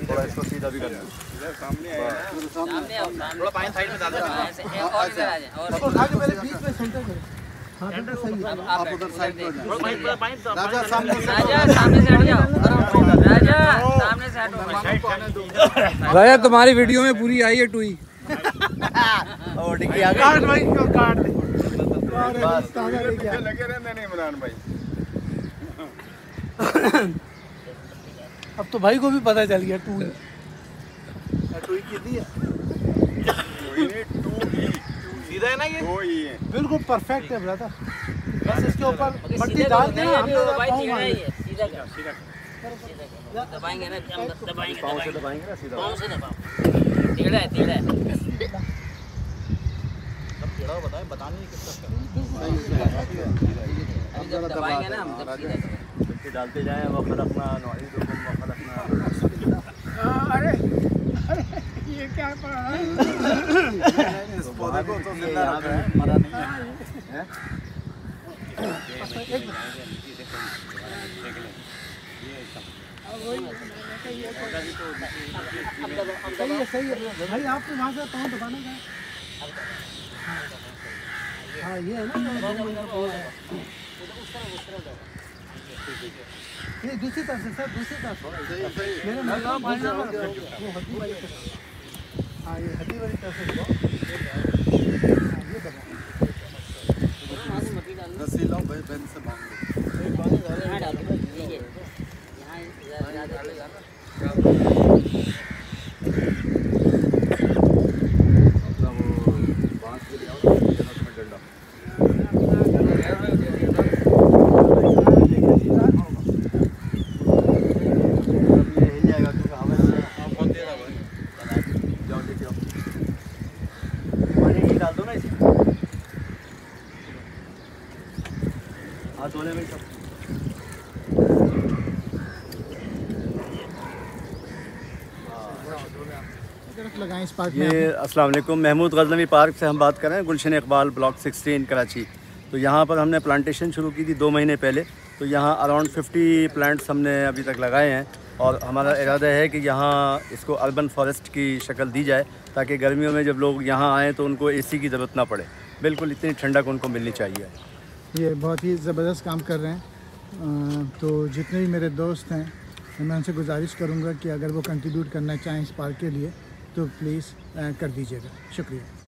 थोड़ा इसको सीधा भी कर दो। सामने थोड़ा पानी साइड में डाल दो। और इधर आ जाए और उठा के पहले बीच में सेंटर करो। हाँ सेंटर सही है। आप उधर साइड में हो जाओ। राजा सामने से राजा सामने से हट जाओ। राजा सामने से हटो। राजा तुम्हारी वीडियो में पूरी आई है टूई। और डिग्गी आ काट गई। भाई क्यों काट दे। लगे रहते नहीं इमरान भाई। अब तो भाई को भी पता चल गया टूई। टूई कितनी है? सीधा है ना ये? दो ही है। बिल्कुल परफेक्ट है ब्रदर। बस इसके ऊपर मट्टी डाल के ना हम लोग पाँव मारेंगे। सीधा दबाएंगे ना, हम दबाएंगे पाँव से दबाएंगे ना सीधा। पाँव से दबाओ। टेढ़ा है, टेढ़ा है। सब टेढ़ा बताएं, बताने नहीं कितना अभी जब दबाएंगे ना हम तब सीधा करेंगे। मिट्टी डालते जाएं। वो खलकना नौईदुकुम व खलकना। अरे ये क्या पढ़ा है? इस पौधे को तो जिंदा रखा है, मरा नहीं है। सही है भाई। आपको वहाँ से पाँव दबाना है। हाँ ये है ना। ये दूसरी तरफ से सर, दूसरी तरफ से। मेरे मन का पानी वो हड्डी वाली तरफ। हाँ ये हड्डी वाली तरफ से। ये दबा। रस्सी लो भाई, बेंच से बांध दो। यहाँ डालो, ये यहाँ ज़्यादा डालेगा ना। अपना वो बांस के लिए आओ, उसमें डंडा। डाल दो ना इसे। हाथ धोने में सब। लगाएं इस पार्क ये अस्सलाम वालेकुम, महमूद गज़नवी पार्क से हम बात कर रहे हैं, गुलशन इकबाल ब्लॉक 16 कराची। तो यहाँ पर हमने प्लांटेशन शुरू की थी 2 महीने पहले। तो यहाँ अराउंड 50 प्लांट्स हमने अभी तक लगाए हैं और हमारा इरादा है कि यहाँ इसको अर्बन फॉरेस्ट की शक्ल दी जाए ताकि गर्मियों में जब लोग यहाँ आएँ तो उनको एसी की ज़रूरत ना पड़े। बिल्कुल इतनी ठंडक उनको मिलनी चाहिए। ये बहुत ही ज़बरदस्त काम कर रहे हैं। तो जितने भी मेरे दोस्त हैं मैं उनसे गुजारिश करूँगा कि अगर वो कंट्रीब्यूट करना चाहें इस पार्क के लिए तो प्लीज़ कर दीजिएगा। शुक्रिया।